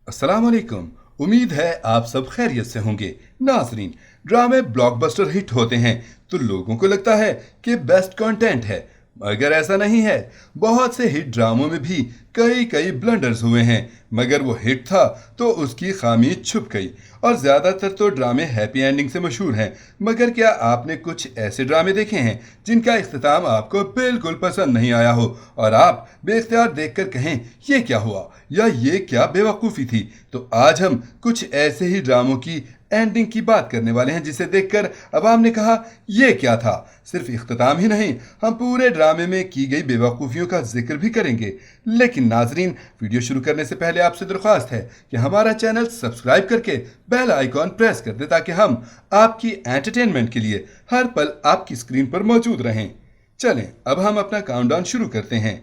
अस्सलाम वालेकुम। उम्मीद है आप सब खैरियत से होंगे। नाजरीन, ड्रामे ब्लॉकबस्टर हिट होते हैं तो लोगों को लगता है कि बेस्ट कंटेंट है, मगर ऐसा नहीं है। बहुत से हिट ड्रामों में भी कई कई ब्लंडर्स हुए हैं, मगर वो हिट था तो उसकी खामी छुप गई। और ज़्यादातर तो ड्रामे हैप्पी एंडिंग से मशहूर हैं, मगर क्या आपने कुछ ऐसे ड्रामे देखे हैं जिनका इख्तिताम आपको बिल्कुल पसंद नहीं आया हो और आप बेख्तियार देखकर कहें ये क्या हुआ या ये क्या बेवकूफ़ी थी? तो आज हम कुछ ऐसे ही ड्रामों की एंडिंग की बात करने वाले हैं जिसे देखकर अवाम ने कहा ये क्या था। सिर्फ इख्तिताम ही नहीं, हम पूरे ड्रामे में की गई बेवकूफ़ियों का जिक्र भी करेंगे। लेकिन नाजरीन, वीडियो शुरू करने से पहले आपसे दरख्वास्त है कि हमारा चैनल सब्सक्राइब करके बेल आइकॉन प्रेस कर दे ताकि हम आपकी एंटरटेनमेंट के लिए हर पल आपकी स्क्रीन पर मौजूद रहें। चलें अब हम अपना काउंटडाउन शुरू करते हैं।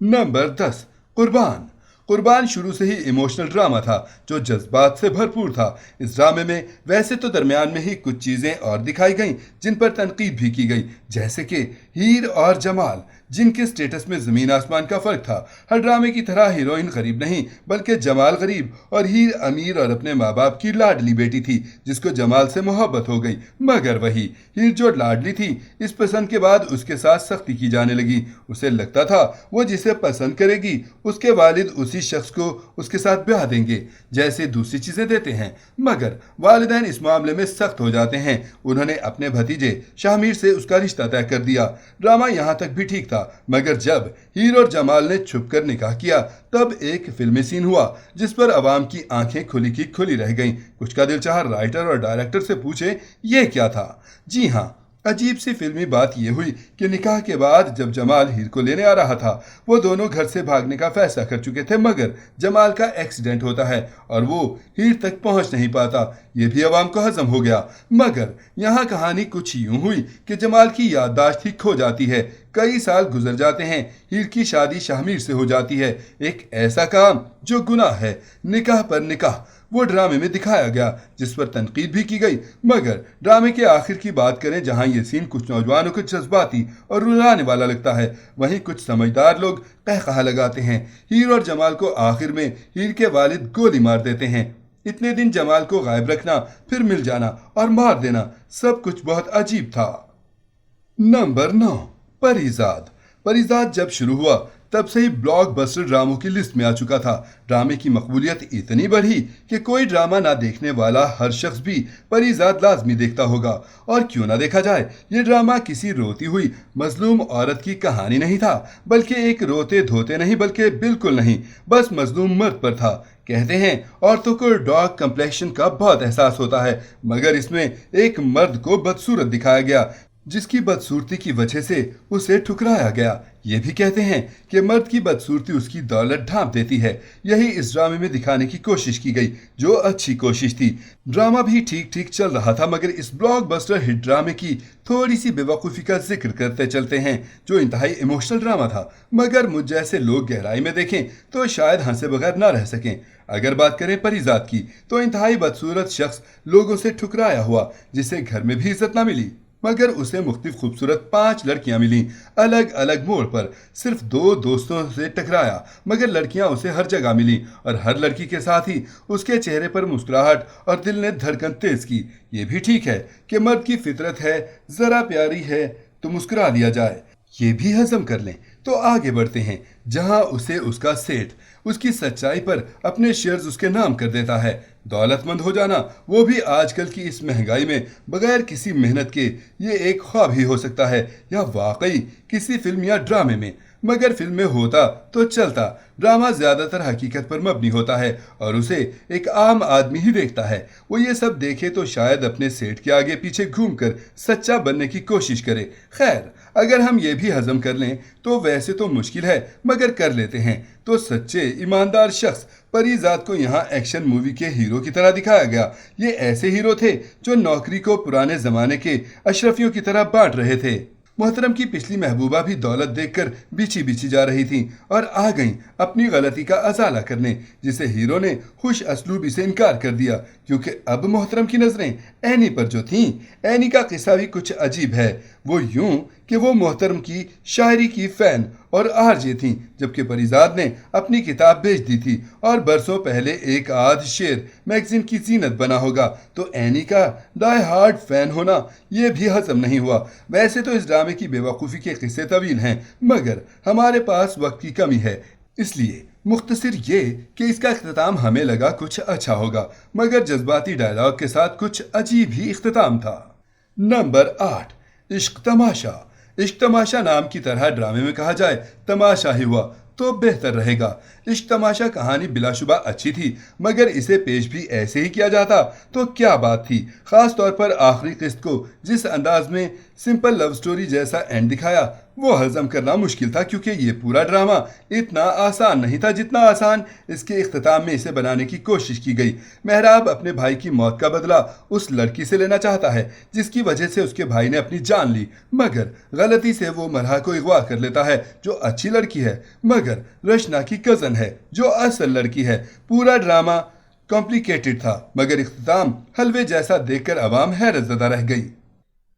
नंबर 10, कुर्बान। कुर्बान शुरू से ही इमोशनल ड्रामा था जो जज्बात से भरपूर था। इस ड्रामे में वैसे तो दरमियान में ही कुछ चीज़ें और दिखाई गईं जिन पर तनकीद भी की गई, जैसे कि हीर और जमाल, जिनके स्टेटस में ज़मीन आसमान का फ़र्क था। हर ड्रामे की तरह हीरोइन गरीब नहीं, बल्कि जमाल गरीब और हीर अमीर और अपने माँ बाप की लाडली बेटी थी जिसको जमाल से मोहब्बत हो गई। मगर वही हीर जो लाडली थी, इस पसंद के बाद उसके साथ सख्ती की जाने लगी। उसे लगता था वो जिसे पसंद करेगी उसके वालिद उसी शख्स को उसके साथ ब्याह देंगे जैसे दूसरी चीज़ें देते हैं, मगर वालिदैन इस मामले में सख्त हो जाते हैं। उन्होंने अपने भतीजे शाहमीर से उसका रिश्ता तय कर दिया। ड्रामा यहाँ तक भी ठीक था, मगर जब हीर और जमाल ने छुपकर निकाह किया तब एक फिल्मी सीन हुआ जिस पर अवाम की आंखें खुली की खुली रह गईं। कुछ का दिल चाहा राइटर और डायरेक्टर से पूछे ये क्या था। जी हाँ, अजीब सी फिल्मी बात यह हुई कि निकाह के बाद जब जमाल हीर को लेने आ रहा था, वो दोनों घर से भागने का फैसला कर चुके थे, मगर जमाल का एक्सीडेंट होता है और वो हीर तक पहुंच नहीं पाता। ये भी अवाम को हजम हो गया। मगर यहाँ कहानी कुछ यूं हुई कि जमाल की याददाश्त ही खो जाती है। कई साल गुजर जाते हैं, हीर की शादी शाहमीर से हो जाती है। एक ऐसा काम जो गुनाह है, निकाह पर निकाह, वो ड्रामे में दिखाया गया जिस पर तनकीद भी की गई। मगर ड्रामे के आखिर की बात करें, जहां ये सीन कुछ नौजवानों को जज्बाती और रुलाने वाला लगता है, वहीं कुछ समझदार लोग कहकहा लगाते हैं। हीर और जमाल को आखिर में हीर के वालिद गोली मार देते हैं। इतने दिन जमाल को गायब रखना, फिर मिल जाना और मार देना, सब कुछ बहुत अजीब था। नंबर 9, परिजाद। परिजाद जब शुरू हुआ तब से ही ब्लॉकबस्टर ड्रामों की लिस्ट में आ चुका था। ड्रामे की मकबूलियत इतनी बढ़ी कि कोई ड्रामा ना देखने वाला हर शख्स भी परिजाद लाजमी देखता होगा। और क्यों ना देखा जाए, ये ड्रामा किसी रोती हुई मजलूम औरत की कहानी नहीं था, बल्कि एक रोते धोते नहीं, बल्कि बिल्कुल नहीं, बस मजलूम मर्द पर था। कहते हैं औरतों को डार्क कम्प्लेक्शन का बहुत एहसास होता है, मगर इसमें एक मर्द को बदसूरत दिखाया गया जिसकी बदसूरती की वजह से उसे ठुकराया गया। ये भी कहते हैं कि मर्द की बदसूरती उसकी दौलत ढांप देती है। यही इस ड्रामे में दिखाने की कोशिश की गई, जो अच्छी कोशिश थी। ड्रामा भी ठीक ठीक चल रहा था, मगर इस ब्लॉकबस्टर हिट ड्रामे की थोड़ी सी बेवकूफ़ी का जिक्र करते चलते हैं, जो इंतहाई इमोशनल ड्रामा था। मगर मुझ जैसे लोग गहराई में देखें तो शायद हंसे बगैर ना रह सकें। अगर बात करें परिजात की, तो इंतहाई बदसूरत शख्स लोगों से ठुकराया हुआ, जिसे घर में भी इज्जत ना मिली, मगर उसे मुख्तलिफ खूबसूरत 5 लड़कियां मिलीं अलग अलग मोड़ पर। सिर्फ 2 दोस्तों से टकराया, मगर लड़कियां उसे हर जगह मिलीं और हर लड़की के साथ ही उसके चेहरे पर मुस्कुराहट और दिल ने धड़कन तेज की। ये भी ठीक है कि मर्द की फितरत है, ज़रा प्यारी है तो मुस्कुरा लिया जाए। ये भी हजम कर लें तो आगे बढ़ते हैं, जहां उसे उसका सेठ उसकी सच्चाई पर अपने शेयर्स उसके नाम कर देता है। दौलतमंद हो जाना, वो भी आजकल की इस महंगाई में, बगैर किसी मेहनत के, ये एक ख्वाब ही हो सकता है या वाकई किसी फिल्म या ड्रामे में। मगर फिल्म में होता तो चलता, ड्रामा ज़्यादातर हकीकत पर मबनी होता है और उसे एक आम आदमी ही देखता है। वो ये सब देखे तो शायद अपने सेठ के आगे पीछे घूमकर सच्चा बनने की कोशिश करे। खैर, अगर हम ये भी हजम कर लें तो वैसे तो मुश्किल है, मगर कर लेते हैं, तो सच्चे ईमानदार शख्स परिजात को यहाँ एक्शन मूवी के हीरो की तरह दिखाया गया। ये ऐसे हीरो थे जो नौकरी को पुराने ज़माने के अशरफियों की तरह बांट रहे थे। मोहतरम की पिछली महबूबा भी दौलत देखकर बिछी बिछी जा रही थी और आ गईं अपनी गलती का अजाला करने, जिसे हीरो ने खुश असलूबी से इनकार कर दिया, क्योंकि अब मोहतरम की नज़रें एनी पर जो थीं। एनी का किस्सा भी कुछ अजीब है। वो यूं कि वो मोहतरम की शायरी की फ़ैन اور آرجے تھیں، جبکہ پریزاد نے اپنی کتاب بیچ دی تھی اور برسوں پہلے ایک آدھ شعر میگزین کی زینت بنا ہوگا، تو اینی کا ڈائی ہارڈ فین ہونا یہ بھی ہضم نہیں ہوا۔ ویسے تو اس ڈرامے کی بے وقوفی کے قصے طویل ہیں، مگر ہمارے پاس وقت کی کمی ہے، اس لیے مختصر یہ کہ اس کا اختتام ہمیں لگا کچھ اچھا ہوگا، مگر جذباتی ڈائلاگ کے ساتھ کچھ عجیب ہی اختتام تھا۔ نمبر 8، عشق تماشا۔ عشق تماشا نام کی طرح ڈرامے میں کہا جائے تماشا ہی ہوا تو بہتر رہے گا۔ عشق تماشا کہانی بلا شبہ اچھی تھی، مگر اسے پیش بھی ایسے ہی کیا جاتا تو کیا بات تھی، خاص طور پر آخری قسط کو جس انداز میں سمپل لو سٹوری جیسا اینڈ دکھایا وہ ہضم کرنا مشکل تھا، کیونکہ یہ پورا ڈرامہ اتنا آسان نہیں تھا جتنا آسان اس کے اختتام میں اسے بنانے کی کوشش کی گئی۔ مہراب اپنے بھائی کی موت کا بدلہ اس لڑکی سے لینا چاہتا ہے جس کی وجہ سے اس کے بھائی نے اپنی جان لی، مگر غلطی سے وہ مرحا کو اغوا کر لیتا ہے جو اچھی لڑکی ہے، مگر رشنا کی کزن ہے جو اصل لڑکی ہے۔ پورا ڈرامہ کمپلیکیٹڈ تھا، مگر اختتام حلوے جیسا دیکھ کر عوام حیرت زدہ رہ گئی۔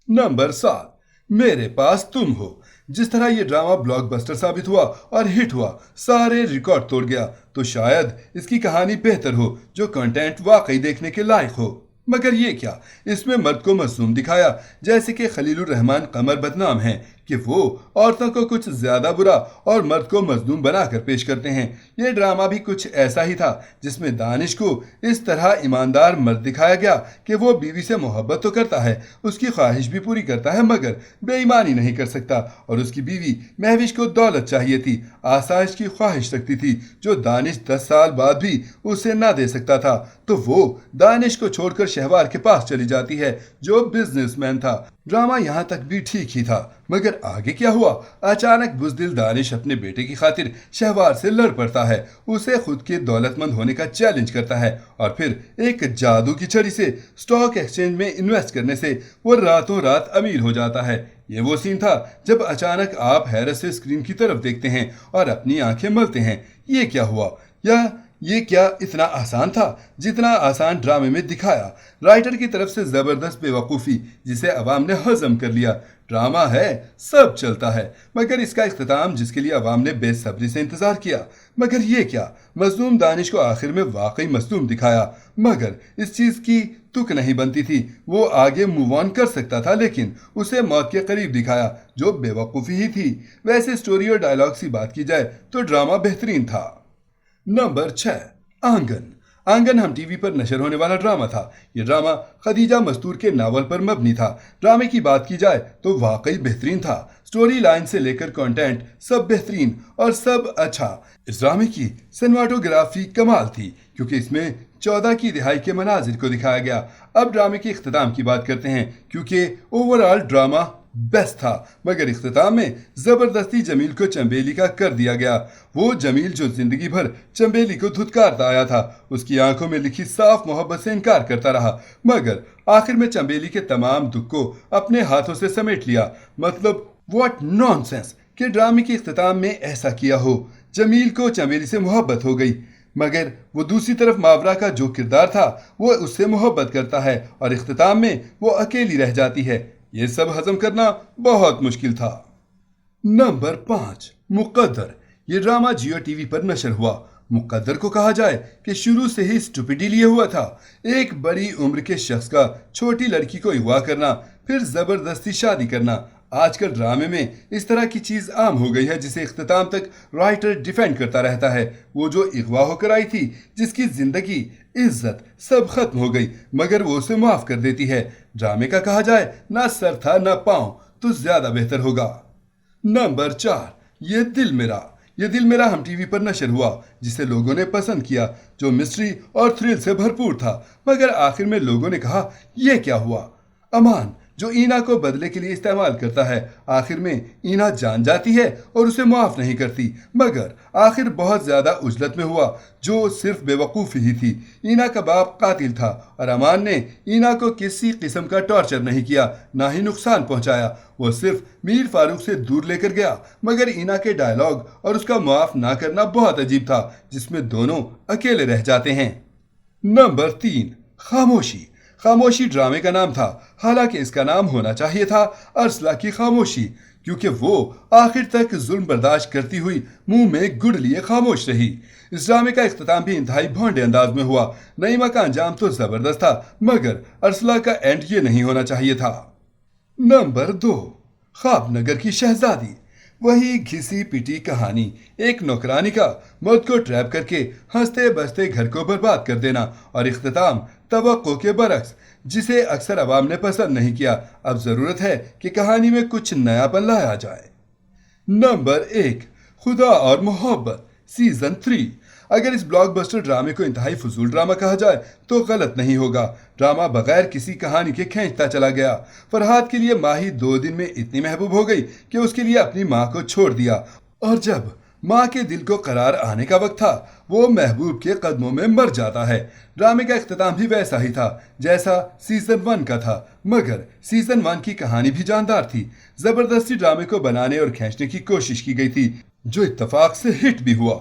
نمبر 7، میرے پاس تم ہو۔ جس طرح یہ ڈرامہ بلاک بسٹر ثابت ہوا اور ہٹ ہوا، سارے ریکارڈ توڑ گیا، تو شاید اس کی کہانی بہتر ہو جو کنٹینٹ واقعی دیکھنے کے لائق ہو، مگر یہ کیا، اس میں مرد کو مظلوم دکھایا، جیسے کہ خلیل الرحمن قمر بدنام ہیں کہ وہ عورتوں کو کچھ زیادہ برا اور مرد کو مظلوم بنا کر پیش کرتے ہیں۔ یہ ڈرامہ بھی کچھ ایسا ہی تھا جس میں دانش کو اس طرح ایماندار مرد دکھایا گیا کہ وہ بیوی سے محبت تو کرتا ہے، اس کی خواہش بھی پوری کرتا ہے، مگر بے ایمانی نہیں کر سکتا، اور اس کی بیوی مہوش کو دولت چاہیے تھی، آسائش کی خواہش رکھتی تھی جو دانش 10 سال بعد بھی اسے نہ دے سکتا تھا، تو وہ دانش کو چھوڑ کر شہوار کے پاس چلی جاتی ہے جو بزنس مین تھا۔ ڈرامہ یہاں تک بھی ٹھیک ہی تھا، مگر آگے کیا ہوا؟ اچانک بزدل دانش اپنے بیٹے کی خاطر شہوار سے لڑ پڑتا ہے، اسے خود کے دولت مند ہونے کا چیلنج کرتا ہے، اور پھر ایک جادو کی چھڑی سے سٹاک ایکسچینج میں انویسٹ کرنے سے وہ راتوں رات امیر ہو جاتا ہے۔ یہ وہ سین تھا جب اچانک آپ حیرت سے اسکرین کی طرف دیکھتے ہیں اور اپنی آنکھیں ملتے ہیں، یہ کیا ہوا؟ یا یہ کیا اتنا آسان تھا جتنا آسان ڈرامے میں دکھایا؟ رائٹر کی طرف سے زبردست بے وقوفی جسے عوام نے ہضم کر لیا۔ ڈرامہ ہے، سب چلتا ہے، مگر اس کا اختتام جس کے لیے عوام نے بے صبری سے انتظار کیا، مگر یہ کیا، مظلوم دانش کو آخر میں واقعی مظلوم دکھایا، مگر اس چیز کی تک نہیں بنتی تھی، وہ آگے موو آن کر سکتا تھا لیکن اسے موت کے قریب دکھایا جو بے وقوفی ہی تھی۔ ویسے سٹوری اور ڈائلاگ سے بات کی جائے تو ڈرامہ بہترین تھا۔ نمبر 6، آنگن۔ آنگن ہم ٹی وی پر نشر ہونے والا ڈرامہ تھا۔ یہ ڈرامہ خدیجہ مستور کے ناول پر مبنی تھا۔ ڈرامے کی بات کی جائے تو واقعی بہترین تھا، سٹوری لائن سے لے کر کنٹینٹ سب بہترین اور سب اچھا۔ اس ڈرامے کی سنیماٹوگرافی کمال تھی کیونکہ اس میں 14 کی دہائی کے مناظر کو دکھایا گیا۔ اب ڈرامے کے اختتام کی بات کرتے ہیں کیونکہ اوورآل ڈرامہ بیسٹ تھا، مگر اختتام میں زبردستی جمیل کو چنبیلی کا کر دیا گیا۔ وہ جمیل جو زندگی بھر چنبیلی کو دھتکارتا آیا تھا، اس کی آنکھوں میں لکھی صاف محبت سے انکار کرتا رہا، مگر آخر میں چنبیلی کے تمام دکھ کو اپنے ہاتھوں سے سمیٹ لیا۔ مطلب واٹ نان سینس کہ ڈرامے کے اختتام میں ایسا کیا ہو۔ جمیل کو چنبیلی سے محبت ہو گئی، مگر وہ دوسری طرف ماورا کا جو کردار تھا وہ اس سے محبت کرتا ہے اور اختتام میں وہ اکیلی رہ جاتی ہے۔ یہ سب ہضم کرنا بہت مشکل تھا۔ نمبر 5، مقدر۔ یہ ڈرامہ جیو ٹی وی پر نشر ہوا۔ مقدر کو کہا جائے کہ شروع سے ہی سٹوپڈی لیے ہوا تھا، ایک بڑی عمر کے شخص کا چھوٹی لڑکی کو اغوا کرنا، پھر زبردستی شادی کرنا۔ آج کل ڈرامے میں اس طرح کی چیز عام ہو گئی ہے جسے اختتام تک رائٹر ڈیفینڈ کرتا رہتا ہے۔ وہ جو اغوا ہو کر آئی تھی، جس کی زندگی، عزت سب ختم ہو گئی، مگر وہ اسے معاف کر دیتی ہے۔ ڈرامے کا کہا جائے نہ سر تھا نہ پاؤں تو زیادہ بہتر ہوگا۔ نمبر 4، یہ دل میرا۔ یہ دل میرا ہم ٹی وی پر نشر ہوا جسے لوگوں نے پسند کیا، جو مسٹری اور تھرل سے بھرپور تھا، مگر آخر میں لوگوں نے کہا یہ کیا ہوا؟ امان جو اینا کو بدلے کے لیے استعمال کرتا ہے، آخر میں اینا جان جاتی ہے اور اسے معاف نہیں کرتی، مگر آخر بہت زیادہ عجلت میں ہوا جو صرف بے وقوفی ہی تھی۔ اینا کا باپ قاتل تھا اور امان نے اینا کو کسی قسم کا ٹارچر نہیں کیا، نہ ہی نقصان پہنچایا، وہ صرف میر فاروق سے دور لے کر گیا، مگر اینا کے ڈائلاگ اور اس کا معاف نہ کرنا بہت عجیب تھا جس میں دونوں اکیلے رہ جاتے ہیں۔ نمبر 3، خاموشی۔ خاموشی ڈرامے کا نام تھا، حالانکہ اس کا نام ہونا چاہیے تھا ارسلا کی خاموشی، क्योंकि वो आखिर तक जुल्म बर्दाश्त करती हुई मुंह में गुड़ लिए खामोश रही। इस ड्रामे का इख्तिताम भी इंतहाई भोंडे अंदाज में हुआ। नईमा का अंजाम तो जबरदस्त था, मगर अरसला का एंड ये नहीं होना चाहिए था। नंबर 2, ख्वाबनगर की शहजादी। वही घिसी पिटी कहानी, एक नौकरानी का मर्द को ट्रैप करके हंसते बसते घर को बर्बाद कर देना, और इख्तिताम तवक्को के बरक्स, जिसे अक्सर अवाम ने पसंद नहीं किया। अब जरूरत है कि कहानी में कुछ नयापन लाया जाए। नंबर 1, खुदा और मोहब्बत सीजन 3। अगर इस ब्लॉकबस्टर ड्रामे को इंतहाई फजूल ड्रामा कहा जाए तो गलत नहीं होगा। ड्रामा बगैर किसी कहानी के खींचता चला गया। फरहाद के लिए माही 2 दिन में इतनी महबूब हो गई कि उसके लिए अपनी माँ को छोड़ दिया, और जब माँ के दिल को करार आने का वक्त था, वो महबूब के कदमों में मर जाता है। ड्रामे का इख्तिताम भी वैसा ही था जैसा सीजन 1 का था, मगर सीजन 1 की कहानी भी जानदार थी। जबरदस्ती ड्रामे को बनाने और खींचने की कोशिश की गई थी, जो इत्तेफाक से हिट भी हुआ।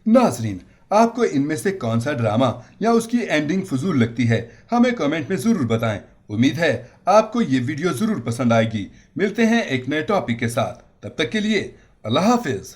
नाजरीन, आपको इनमें से कौन सा ड्रामा या उसकी एंडिंग फजूल लगती है, हमें कमेंट में जरूर बताएं। उम्मीद है आपको ये वीडियो जरूर पसंद आएगी। मिलते हैं एक नए टॉपिक के साथ, तब तक के लिए अल्लाह हाफिज।